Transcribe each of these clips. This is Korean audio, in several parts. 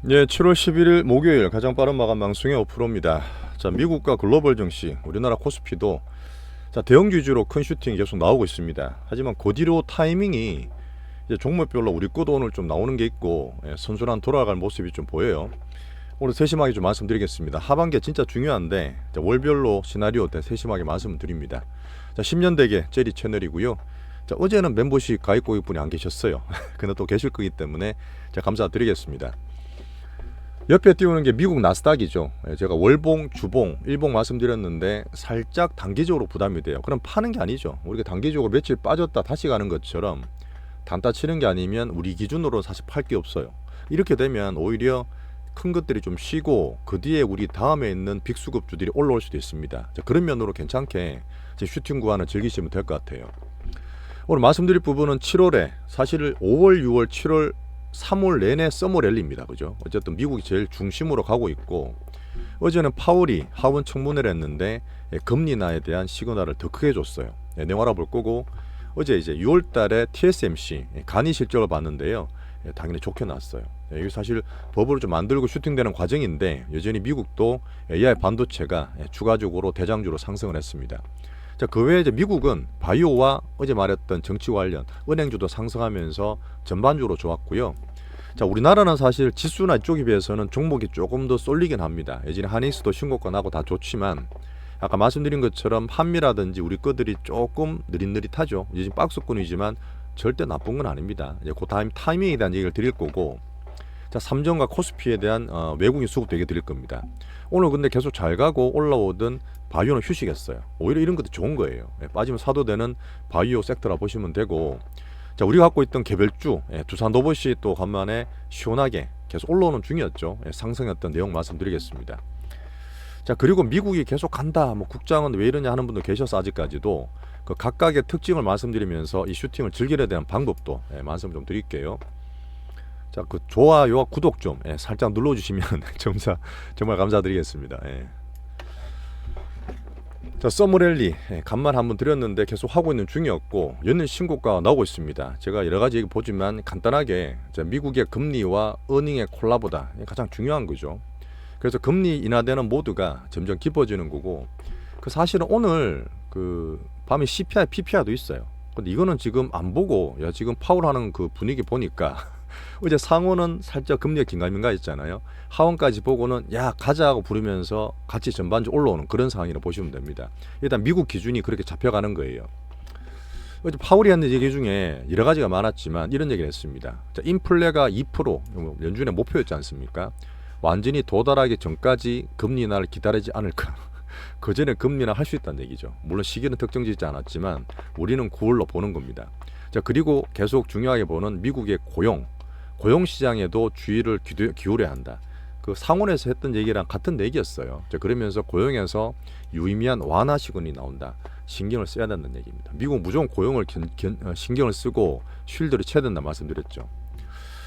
예, 7월 11일 목요일 가장 빠른 마감 방송의 오프로입니다. 자, 미국과 글로벌 증시, 우리나라 코스피도 대형 위주로 큰 슈팅이 계속 나오고 있습니다. 하지만 그 뒤로 타이밍이 이제 종목별로 우리 것도 오늘 좀 나오는 게 있고, 선순환 돌아갈 모습이 좀 보여요. 오늘 세심하게 좀 말씀드리겠습니다. 하반기 진짜 중요한데 월별로 시나리오 때 세심하게 말씀드립니다. 자, 10년 대계 제리 채널이고요. 자, 어제는 멤버십 가입 고객분이 안 계셨어요. 근데 또 계실 거기 때문에 제가 감사드리겠습니다. 옆에 띄우는 게 미국 나스닥이죠. 제가 월봉, 주봉, 일봉 말씀드렸는데 살짝 단기적으로 부담이 돼요. 그럼 파는 게 아니죠. 우리가 단기적으로 며칠 빠졌다 다시 가는 것처럼 단타 치는 게 아니면 우리 기준으로 사실 팔 게 없어요. 이렇게 되면 오히려 큰 것들이 좀 쉬고 그 뒤에 우리 다음에 있는 빅수급주들이 올라올 수도 있습니다. 자, 그런 면으로 괜찮게 제 슈팅 구간을 즐기시면 될 것 같아요. 오늘 말씀드릴 부분은 7월에 사실 5월, 6월, 7월 3월 내내 서머 랠리입니다. 그죠? 어쨌든 미국이 제일 중심으로 가고 있고, 어제는 파월이 하원 청문회를 했는데 금리 인하에 대한 시그널을 더 크게 줬어요. 내용 알아볼 거고, 어제 이제 6월 달에 TSMC 간이 실적을 봤는데요. 당연히 좋게 나왔어요. 이게 사실 버블을 좀 만들고 슈팅되는 과정인데 여전히 미국도 AI 반도체가 추가적으로 대장주로 상승을 했습니다. 자, 그 외에 이제 미국은 바이오와 어제 말했던 정치 관련 은행주도 상승하면서 전반적으로 좋았고요. 자, 우리나라는 사실 지수나 이쪽에 비해서는 종목이 조금 더 쏠리긴 합니다. 예전에 한익스도 신고가 나고 다 좋지만 아까 말씀드린 것처럼 한미라든지 우리 것들이 조금 느릿느릿하죠. 이제 박스권이지만 절대 나쁜 건 아닙니다. 이제 그 타이밍에 대한 얘기를 드릴 거고, 자, 삼성과 코스피에 대한 외국인 수급도 얘기 드릴 겁니다. 오늘 근데 계속 잘 가고 올라오던 바이오는 휴식했어요. 오히려 이런 것도 좋은 거예요. 빠지면 사도 되는 바이오 섹터라 보시면 되고, 자, 우리가 갖고 있던 개별주 두산 로봇이 또 간만에 시원하게 계속 올라오는 중이었죠. 상승했던 내용 말씀드리겠습니다. 자, 그리고 미국이 계속 간다, 뭐 국장은 왜 이러냐 하는 분도 계셔서 아직까지도 그 각각의 특징을 말씀드리면서 이 슈팅을 즐기려 대한 방법도 말씀 좀 드릴게요. 자, 그 좋아요와 구독 좀 살짝 눌러주시면 정말 감사드리겠습니다. 자, 서머랠리 간만 한번 드렸는데 계속 하고 있는 중이었고 연일 신고가 나오고 있습니다. 제가 여러 가지 얘기 보지만 간단하게 미국의 금리와 어닝의 콜라보다 가장 중요한 거죠. 그래서 금리 인하되는 모드가 점점 깊어지는 거고, 그 사실은 오늘 그 밤에 CPI, PPI도 있어요. 근데 이거는 지금 안 보고 지금 파월하는 그 분위기 보니까 어제 상원은 살짝 금리가 긴가민가 했잖아요. 하원까지 보고는 야 가자고 부르면서 같이 전반적으로 올라오는 그런 상황이라고 보시면 됩니다. 일단 미국 기준이 그렇게 잡혀가는 거예요. 어제 파월이 하는 얘기 중에 여러 가지가 많았지만 이런 얘기를 했습니다. 자, 인플레가 2% 연준의 목표였지 않습니까? 완전히 도달하기 전까지 금리 인하를 기다리지 않을까. 그 전에 금리 인하 할 수 있다는 얘기죠. 물론 시기는 특정짓지 않았지만 우리는 9월로 보는 겁니다. 자, 그리고 계속 중요하게 보는 미국의 고용 시장에도 주의를 기울여야 한다. 그 상원에서 했던 얘기랑 같은 얘기였어요. 그러면서 고용에서 유의미한 완화 시그널이 나온다. 신경을 써야 된다는 얘기입니다. 미국 무조건 고용을 신경을 쓰고 쉴드를 쳐야 된다 말씀드렸죠.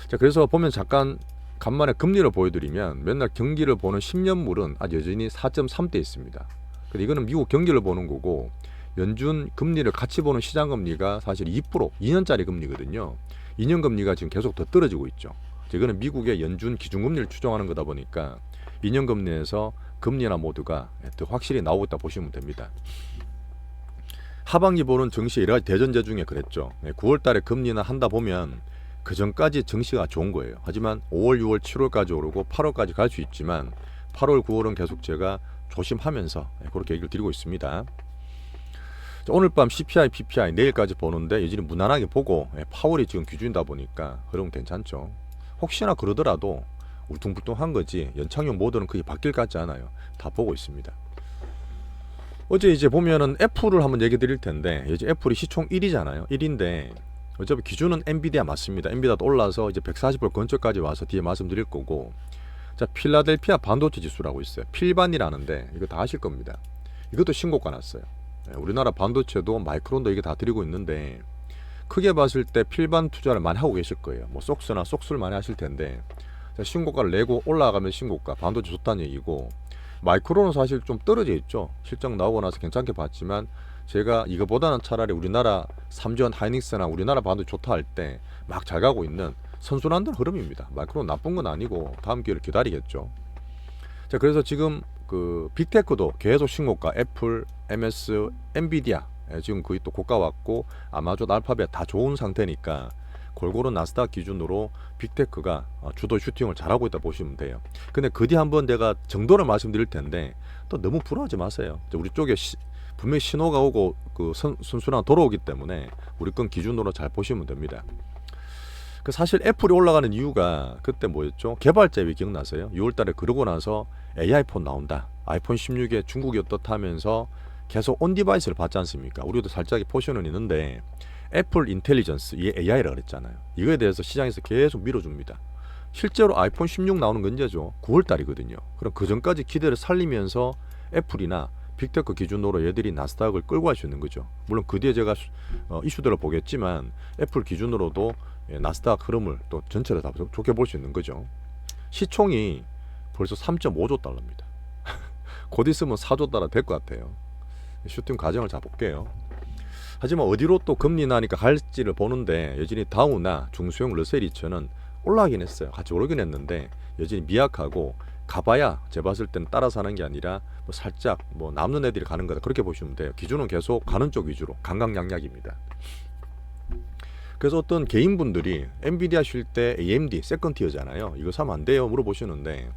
자, 그래서 보면 잠깐 간만에 금리를 보여드리면 맨날 경기를 보는 10년물은 아주 여전히 4.3대 있습니다. 근데 이거는 미국 경기를 보는 거고, 연준 금리를 같이 보는 시장 금리가 사실 2%, 2년짜리 금리거든요. 2년 금리가 지금 계속 더 떨어지고 있죠. 이거는 미국의 연준 기준금리를 추정하는 거다 보니까 2년 금리에서 금리나 모두가 더 확실히 나오고 있다 보시면 됩니다. 하반기 보는 증시 여러 가지 대전제 중에 그랬죠. 9월 달에 금리나 한다 보면 그 전까지 증시가 좋은 거예요. 하지만 5월, 6월, 7월까지 오르고 8월까지 갈 수 있지만 8월, 9월은 계속 제가 조심하면서 그렇게 얘기를 드리고 있습니다. 오늘 밤 CPI, PPI 내일까지 보는데 여전히 무난하게 보고 파월이 지금 기준이다 보니까 흐름 괜찮죠. 혹시나 그러더라도 울퉁불퉁한 거지 연착용 모드는 크게 바뀔 것 같지 않아요. 다 보고 있습니다. 어제 이제 보면은 애플을 한번 얘기 드릴 텐데, 이제 애플이 시총 1위잖아요. 1위인데 어차피 기준은 엔비디아 맞습니다. 엔비디아도 올라서 이제 140불 근처까지 와서 뒤에 말씀드릴 거고, 자, 필라델피아 반도체 지수라고 있어요. 필반이라는데 이거 다 아실 겁니다. 이것도 신고가 났어요. 우리나라 반도체도 마이크론도 이게 다 드리고 있는데 크게 봤을 때 필반 투자를 많이 하고 계실 거예요. 뭐 속스나 속수를 많이 하실 텐데, 신고가를 내고 올라가면 신고가 반도체 좋다는 얘기고, 마이크론은 사실 좀 떨어져 있죠. 실적 나오고 나서 괜찮게 봤지만 제가 이거보다는 차라리 우리나라 삼전 하이닉스나 우리나라 반도체 좋다 할 때 막 잘 가고 있는 선순환된 흐름입니다. 마이크론 나쁜 건 아니고 다음 기회를 기다리겠죠. 자, 그래서 지금 그 빅테크도 계속 신고가, 애플, MS, 엔비디아 지금 거의 또 고가 왔고 아마존, 알파벳 다 좋은 상태니까 골고루 나스닥 기준으로 빅테크가 주도 슈팅을 잘하고 있다 보시면 돼요. 근데 그 뒤 한번 내가 정도를 말씀드릴 텐데 또 너무 불안하지 마세요. 우리 쪽에 분명히 신호가 오고 그 선순환 돌아오기 때문에 우리 건 기준으로 잘 보시면 됩니다. 그 사실 애플이 올라가는 이유가 그때 뭐였죠? 개발자비 기억나세요? 6월달에 그러고 나서 AI폰 나온다. 아이폰 16에 중국이 어떻다면서 계속 온 디바이스를 받지 않습니까? 우리도 살짝 포션은 있는데 애플 인텔리전스, 이게 AI라 그랬잖아요. 이거에 대해서 시장에서 계속 밀어줍니다. 실제로 아이폰 16 나오는 건 언제죠? 9월달이거든요. 그럼 그 전까지 기대를 살리면서 애플이나 빅테크 기준으로 얘들이 나스닥을 끌고 갈 수 있는 거죠. 물론 그 뒤에 제가 이슈들을 보겠지만 애플 기준으로도 나스닥 흐름을 또 전체를 다 좋게 볼 수 있는 거죠. 시총이 벌써 3.5조 달러입니다. 곧 있으면 4조 달러 될 것 같아요. 슈팅 과정을 잘 볼게요. 하지만 어디로 또 금리 나니까 갈지를 보는데 여전히 다우나 중소형 러셀2000은 올라가긴 했어요. 같이 오르긴 했는데 여전히 미약하고 가봐야 제가 봤을 때는 따라서 하는 게 아니라 뭐 살짝 뭐 남는 애들이 가는 거다 그렇게 보시면 돼요. 기준은 계속 가는 쪽 위주로 강강약약입니다. 그래서 어떤 개인분들이 엔비디아 쉴 때 AMD 세컨티어잖아요. 이거 사면 안 돼요 물어보시는데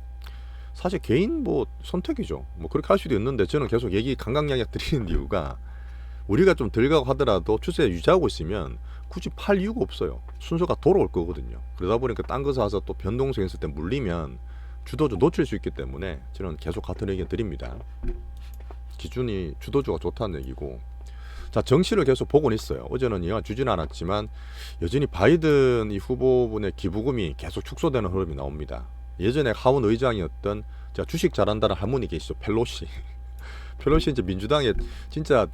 사실 개인 뭐 선택이죠. 뭐 그렇게 할 수도 있는데 저는 계속 얘기 강강약약 드리는 이유가 우리가 좀 들가고 하더라도 추세 유지하고 있으면 굳이 팔 이유가 없어요. 순서가 돌아올 거거든요. 그러다 보니까 딴 거 사서 또 변동성 있을 때 물리면 주도주 놓칠 수 있기 때문에 저는 계속 같은 의견 드립니다. 기준이 주도주가 좋다는 얘기고. 자, 정치를 계속 보고는 있어요. 어제는 영화 주진 않았지만 여전히 바이든 이 후보분의 기부금이 계속 축소되는 흐름이 나옵니다. 예전에 하원 의장이었던 제가 주식 잘한다는 할머니 계시죠. 펠로시. 펠로시 이제 민주당의 진짜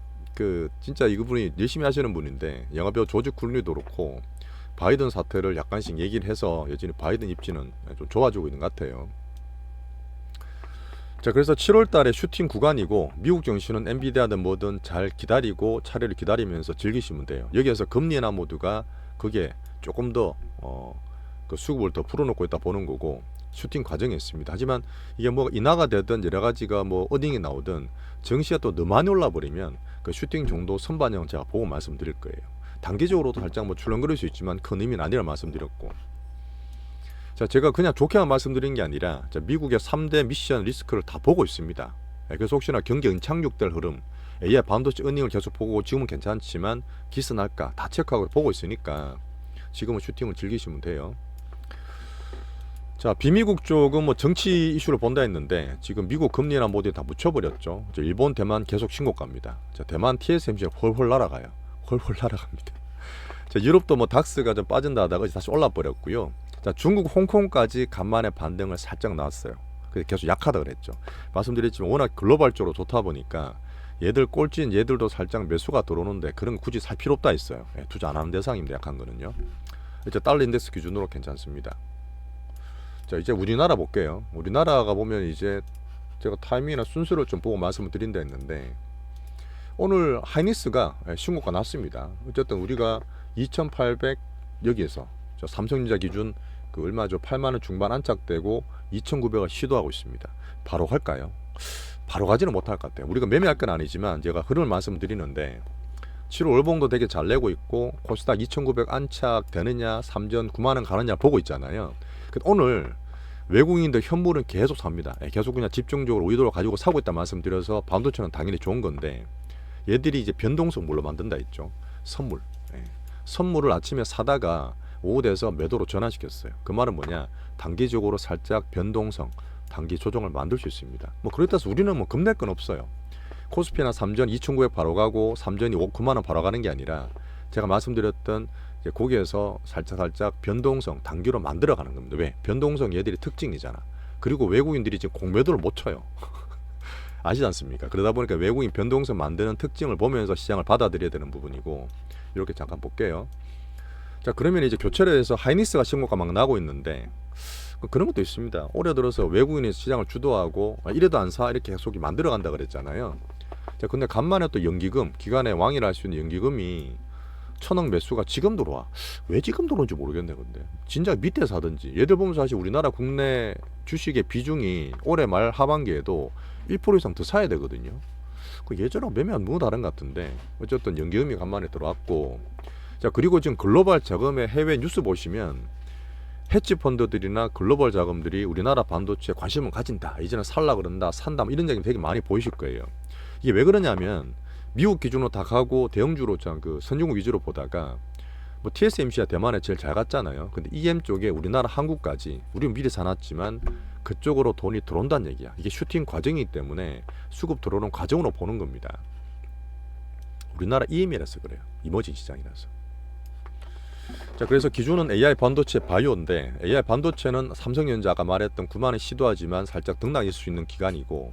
이분이 열심히 하시는 분인데 영화배우 조지 클루니도 그렇고 바이든 사태를 약간씩 얘기를 해서 여전히 바이든 입지는 좀 좋아지고 있는 것 같아요. 자, 그래서 7월 달에 슈팅 구간이고 미국 증시는 엔비디아든 뭐든 잘 기다리고 차례를 기다리면서 즐기시면 돼요. 여기에서 금리 인하 모드가 그게 조금 더 그 수급을 더 풀어놓고 있다 보는 거고 슈팅 과정이 있습니다. 하지만 이게 뭐 인하가 되든 여러 가지가 뭐 어딩이 나오든 증시가 또 너무 많이 올라버리면 그 슈팅 정도 선반영 제가 보고 말씀드릴 거예요. 단기적으로도 살짝 뭐 출렁거릴 수 있지만 큰 의미는 아니라 말씀드렸고. 자, 제가 그냥 좋게만 말씀드린 게 아니라 미국의 3대 미션 리스크를 다 보고 있습니다. 그래서 혹시나 경기 은착륙될 흐름, AI 반도체 은행을 계속 보고 지금은 괜찮지만 기스날까 다 체크하고 보고 있으니까 지금은 슈팅을 즐기시면 돼요. 자, 비미국 쪽은 뭐 정치 이슈를 본다 했는데 지금 미국 금리 인하 모드에 다 묻혀버렸죠. 일본, 대만 계속 신고가입니다. 자, 대만 TSMC가 홀홀 날아가요. 홀홀 날아갑니다. 자, 유럽도 뭐 닥스가 좀 빠진다 하다가 다시 올라버렸고요. 자, 중국, 홍콩까지 간만에 반등을 살짝 나왔어요. 그래서 계속 약하다 그랬죠. 말씀드렸지만 워낙 글로벌적으로 좋다 보니까 얘들 꼴찌인 얘들도 살짝 매수가 들어오는데 그런 거 굳이 살 필요 없다 했어요. 투자 안 하는 대상입니다. 약한 거는요. 이제 달러 인덱스 기준으로 괜찮습니다. 자, 이제 우리나라 볼게요. 우리나라가 보면 이제 제가 타이밍이나 순서를 좀 보고 말씀을 드린다 했는데 오늘 하이닉스가 신고가 났습니다. 어쨌든 우리가 2,800 여기에서 삼성전자 기준 그 얼마죠? 8만원 중반 안착되고 2,900을 시도하고 있습니다. 바로 갈까요? 바로 가지는 못할 것 같아요. 우리가 매매할 건 아니지만 제가 흐름을 말씀드리는데 7월 월봉도 되게 잘 내고 있고 코스닥 2,900 안착 되느냐 3전 9만원 가느냐 보고 있잖아요. 오늘 외국인들 현물은 계속 삽니다. 계속 그냥 집중적으로 의도를 가지고 사고 있다 말씀드려서 반도체는 당연히 좋은 건데 얘들이 이제 변동성 물로 만든다 했죠. 선물. 선물을 아침에 사다가 오후 돼서 매도로 전환시켰어요. 그 말은 뭐냐? 단기적으로 살짝 변동성, 단기 조정을 만들 수 있습니다. 뭐 그렇다고 해서 우리는 뭐 겁낼 건 없어요. 코스피나 3전 2,900 바로 가고 3전이 9만원 바로 가는 게 아니라 제가 말씀드렸던 이제 거기에서 살짝 변동성 단기로 만들어가는 겁니다. 왜? 변동성 얘들이 특징이잖아. 그리고 외국인들이 지금 공매도를 못 쳐요. 아시지 않습니까? 그러다 보니까 외국인 변동성 만드는 특징을 보면서 시장을 받아들여야 되는 부분이고 이렇게 잠깐 볼게요. 자, 그러면 이제 교체를 해서 하이닉스가 신고가 막 나고 있는데 그런 것도 있습니다. 올해 들어서 외국인이 시장을 주도하고 이래도 안 사 이렇게 계속 만들어간다 그랬잖아요. 자, 근데 간만에 또 연기금, 기관의 왕이라 할 수 있는 연기금이 천억 매수가 지금 들어와. 왜 지금 들어오는지 모르겠네. 근데 진짜 밑에 사든지. 얘들 보면 사실 우리나라 국내 주식의 비중이 올해 말 하반기에도 1% 이상 더 사야 되거든요. 그 예전하고 매매한 너무 다른 것 같은데 어쨌든 연기음이 간만에 들어왔고, 자 그리고 지금 글로벌 자금의 해외 뉴스 보시면 헤지 펀드들이나 글로벌 자금들이 우리나라 반도체에 관심을 가진다, 이제는 살라 그런다, 산다, 뭐 이런 얘기 되게 많이 보이실 거예요. 이게 왜 그러냐면 미국 기준으로 다 가고 대형주로 그 선진국 위주로 보다가 뭐 TSMC가 대만에 제일 잘 갔잖아요. 근데 EM 쪽에 우리나라 한국까지 우리는 미리 사놨지만 그쪽으로 돈이 들어온다는 얘기야. 이게 슈팅 과정이기 때문에 수급 들어오는 과정으로 보는 겁니다. 우리나라 EM이라서 그래요. 이머징 시장이라서. 자 그래서 기준은 AI 반도체 바이오인데, AI 반도체는 삼성전자가 말했던 9만원 시도하지만 살짝 등락일 수 있는 기간이고,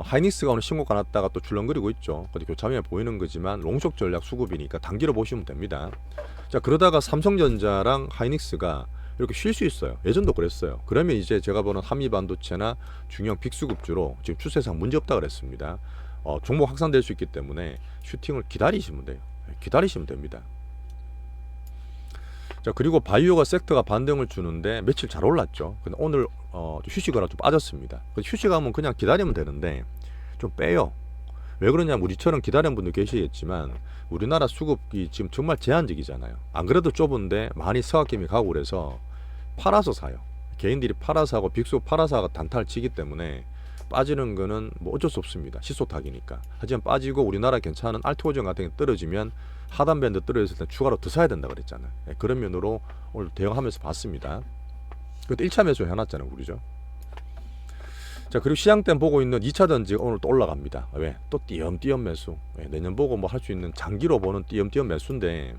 하이닉스가 오늘 신고가 났다가 또 출렁거리고 있죠. 근데 교차면에 보이는 거지만 롱숏 전략 수급이니까 단기로 보시면 됩니다. 자 그러다가 삼성전자랑 하이닉스가 이렇게 쉴 수 있어요. 예전도 그랬어요. 그러면 이제 제가 보는 한미 반도체나 중형 빅수급주로 지금 추세상 문제 없다 그랬습니다. 종목 확산될 수 있기 때문에 슈팅을 기다리시면 돼요. 기다리시면 됩니다. 자 그리고 바이오가 섹터가 반등을 주는데 며칠 잘 올랐죠. 근데 오늘 휴식을 하고 좀 빠졌습니다. 휴식하면 그냥 기다리면 되는데 좀 빼요. 왜 그러냐면 우리처럼 기다리는 분도 계시겠지만 우리나라 수급이 지금 정말 제한적이잖아요. 안 그래도 좁은데 많이 서학김이 가고 그래서 팔아서 사요. 개인들이 팔아서 하고 빅수 팔아서 하고 단타를 치기 때문에 빠지는 거는 뭐 어쩔 수 없습니다. 시소탁이니까. 하지만 빠지고 우리나라 괜찮은 알트고정 같은 게 떨어지면 하단 밴드 떨어졌을 때 추가로 더 사야 된다 그랬잖아요. 그런 면으로 오늘 대응하면서 봤습니다. 그때 1차 매수 해놨잖아요, 우리죠. 자 그리고 시장 때 보고 있는 2차 전지가 오늘 또 올라갑니다. 왜? 또 띄엄띄엄 매수. 내년 보고 뭐 할 수 있는 장기로 보는 띄엄띄엄 매수인데,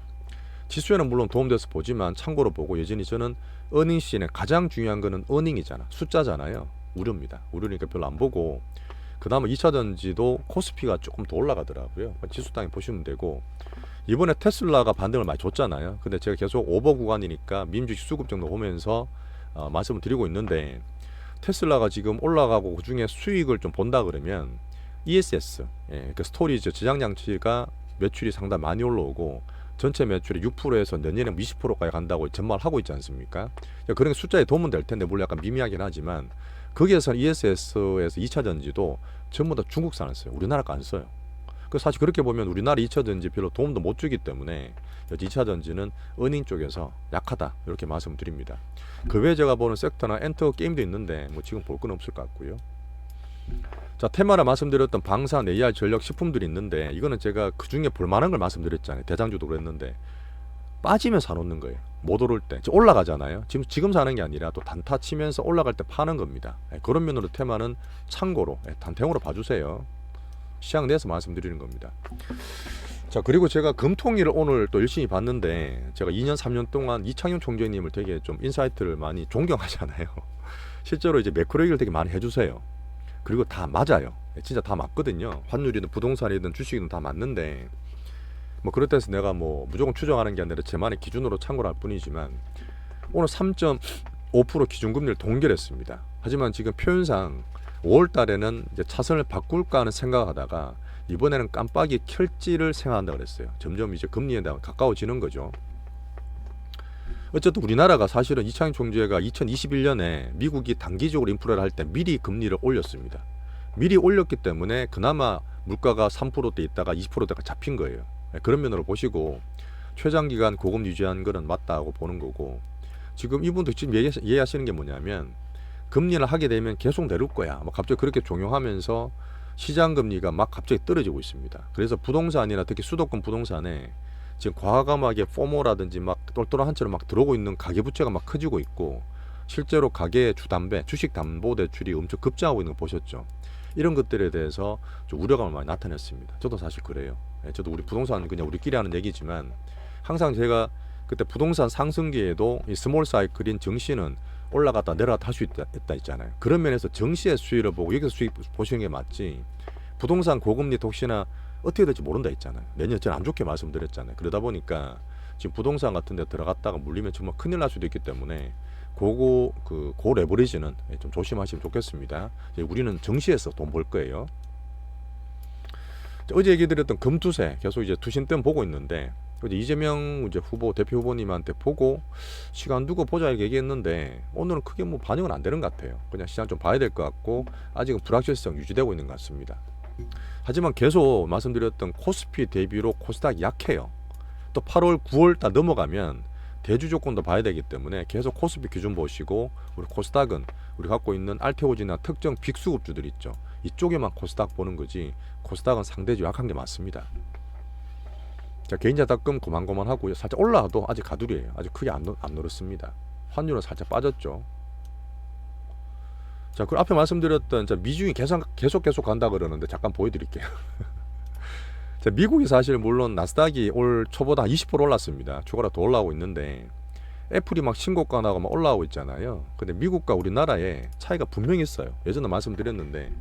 지수에는 물론 도움돼서 보지만 참고로 보고, 여전히 저는 어닝 시즌에 가장 중요한 거는 어닝이잖아, 숫자잖아요. 우려입니다. 우려니까 별로 안 보고, 그 다음에 2차 전지도 코스피가 조금 더 올라가더라고요. 지수 땅에 보시면 되고, 이번에 테슬라가 반등을 많이 줬잖아요. 근데 제가 계속 오버 구간이니까 민주식 수급 정도 보면서 말씀을 드리고 있는데, 테슬라가 지금 올라가고 그 중에 수익을 좀 본다 그러면 ESS, 그 스토리지 저장 장치가 매출이 상당히 많이 올라오고 전체 매출의 6%에서 내년에 20%까지 간다고 전망을 하고 있지 않습니까? 그런 숫자에 도움은 될 텐데 물론 약간 미미하긴 하지만, 거기에서 ESS에서 2차 전지도 전부 다 중국산을 써요. 우리나라가 안 써요. 그 사실 그렇게 보면 우리나라 2차 전지 별로 도움도 못 주기 때문에 2차 전지는 어닝 쪽에서 약하다, 이렇게 말씀드립니다. 그 외에 제가 보는 섹터나 엔터 게임도 있는데 뭐 지금 볼 건 없을 것 같고요. 자 테마라 말씀드렸던 방산 AR 전력 식품들이 있는데, 이거는 제가 그 중에 볼만한 걸 말씀드렸잖아요. 대장주도 그랬는데 빠지면 사놓는 거예요. 못 오를 때 올라가잖아요. 지금 사는 게 아니라 또 단타 치면서 올라갈 때 파는 겁니다. 그런 면으로 테마는 참고로 단탱으로 봐주세요. 시장 내에서 말씀드리는 겁니다. 자 그리고 제가 금통일을 오늘 또 열심히 봤는데, 제가 2년 3년 동안 이창용 총재님을 되게 좀 인사이트를 많이 존경하잖아요. 실제로 이제 매크로 얘기를 되게 많이 해주세요. 그리고 다 맞아요. 진짜 다 맞거든요. 환율이든 부동산이든 주식이든 다 맞는데, 뭐 그럴 때서 내가 뭐 무조건 추정하는 게 아니라 제만의 기준으로 참고를 할 뿐이지만, 오늘 3.5% 기준금리를 동결했습니다. 하지만 지금 표현상 5월 달에는 이제 차선을 바꿀까 하는 생각하다가 이번에는 깜빡이 켤지를 생각한다 그랬어요. 점점 이제 금리에 가까워지는 거죠. 어쨌든 우리나라가 사실은 이창용 총재가 2021년에 미국이 단기적으로 인플레를 할 때 미리 금리를 올렸습니다. 미리 올렸기 때문에 그나마 물가가 3%대 있다가 20%대가 잡힌 거예요. 그런 면으로 보시고 최장기간 고금 유지한 거는 맞다고 보는 거고, 지금 이분도 지금 이해하시는 게 뭐냐면 금리를 하게 되면 계속 내릴 거야. 뭐 갑자기 그렇게 종용하면서 시장 금리가 막 갑자기 떨어지고 있습니다. 그래서 부동산이나 특히 수도권 부동산에 지금 과감하게 포모라든지 막 똘똘한 채로 막 들어오고 있는 가계부채가 막 커지고 있고, 실제로 가계 주담배, 주식담보대출이 엄청 급증하고 있는 거 보셨죠? 이런 것들에 대해서 좀 우려감을 많이 나타냈습니다. 저도 사실 그래요. 저도 우리 부동산 그냥 우리끼리 하는 얘기지만, 항상 제가 그때 부동산 상승기에도 이 스몰 사이클인 정시는 올라갔다 내려갔다 할 수 있다 있잖아요. 그런 면에서 정시의 수위를 보고 여기서 수익 보시는 게 맞지, 부동산 고금리 혹시나 어떻게 될지 모른다 했잖아요. 내년 전 안 좋게 말씀드렸잖아요. 그러다 보니까 지금 부동산 같은 데 들어갔다가 물리면 정말 큰일 날 수도 있기 때문에 고 레버리지는 좀 조심하시면 좋겠습니다. 우리는 정시에서 돈 벌 거예요. 어제 얘기 드렸던 금투세 계속 이제 투신댐 보고 있는데, 그래서 이재명 이제 후보 대표 후보님한테 보고 시간 두고 보자 이렇게 얘기했는데 오늘은 크게 뭐 반영은 안 되는 것 같아요. 그냥 시장 좀 봐야 될 것 같고 아직은 불확실성 유지되고 있는 것 같습니다. 하지만 계속 말씀드렸던 코스피 대비로 코스닥이 약해요. 또 8월 9월 다 넘어가면 대주 조건도 봐야 되기 때문에 계속 코스피 기준 보시고 우리 코스닥은 우리 갖고 있는 알테오지나 특정 빅수급주들 있죠. 이쪽에만 코스닥 보는 거지 코스닥은 상대적으로 약한 게 맞습니다. 자, 개인자금금 고만고만하고요. 살짝 올라와도 아직 가두리예요. 아직 크게 안 늘었습니다. 환율은 살짝 빠졌죠. 자, 그 앞에 말씀드렸던 미중이 계속 간다 그러는데 잠깐 보여드릴게요. 자, 미국이 사실 물론 나스닥이 올 초보다 20% 올랐습니다. 추가로 더 올라오고 있는데 애플이 막 신고가 나고 막 올라오고 있잖아요. 근데 미국과 우리나라에 차이가 분명히 있어요. 예전에 말씀드렸는데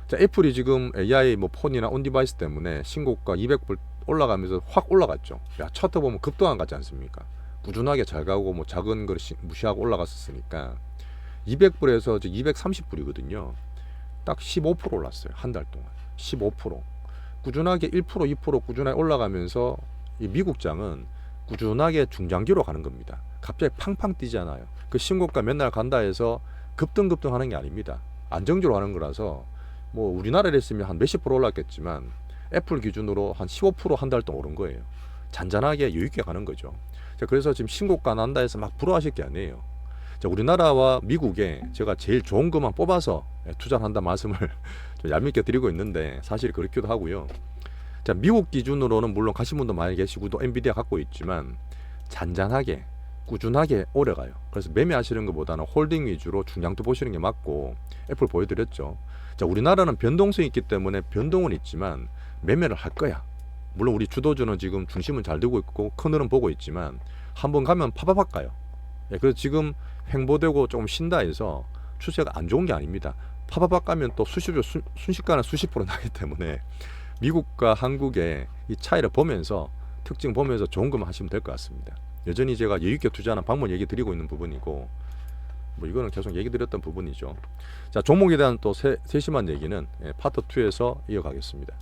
자, 애플이 지금 AI 뭐 폰이나 온디바이스 때문에 신고가 200불 올라가면서 확 올라갔죠. 야, 차트 보면 급등한 같지 않습니까? 꾸준하게 잘 가고 뭐 작은 걸 무시하고 올라갔었으니까 200불에서 230불이거든요. 딱 15% 올랐어요. 한 달 동안 15%. 꾸준하게 1% 2% 꾸준하게 올라가면서 이 미국장은 꾸준하게 중장기로 가는 겁니다. 갑자기 팡팡 뛰잖아요. 그 신고가 맨날 간다 해서 급등하는 게 아닙니다. 안정적으로 하는 거라서 뭐 우리나라에 했으면 한 몇십 프로 올랐겠지만 애플 기준으로 한 15% 한 달 동안 오른 거예요. 잔잔하게 여유있게 가는 거죠. 자, 그래서 지금 신고가 난다 해서 막 부러워하실 게 아니에요. 자, 우리나라와 미국에 제가 제일 좋은 것만 뽑아서 투자를 한다 말씀을 좀 얄밉게 드리고 있는데 사실 그렇기도 하고요. 자, 미국 기준으로는 물론 가신 분도 많이 계시고 또 엔비디아 갖고 있지만 잔잔하게 꾸준하게 오래 가요. 그래서 매매하시는 것보다는 홀딩 위주로 중량도 보시는 게 맞고 애플 보여드렸죠. 자, 우리나라는 변동성이 있기 때문에 변동은 있지만 매매를 할 거야. 물론 우리 주도주는 지금 중심은 잘 되고 있고 큰 흐름 보고 있지만 한번 가면 파바박 가요. 그래서 지금 횡보되고 조금 쉰다 해서 추세가 안 좋은 게 아닙니다. 파바박 가면 또 순식간에 수십 프로 나기 때문에 미국과 한국의 이 차이를 보면서 특징 보면서 좋은 것만 하시면 될 것 같습니다. 여전히 제가 여유있게 투자하는 방법 얘기 드리고 있는 부분이고 뭐 이거는 계속 얘기 드렸던 부분이죠. 자, 종목에 대한 또 세심한 얘기는 파트 2에서 이어가겠습니다.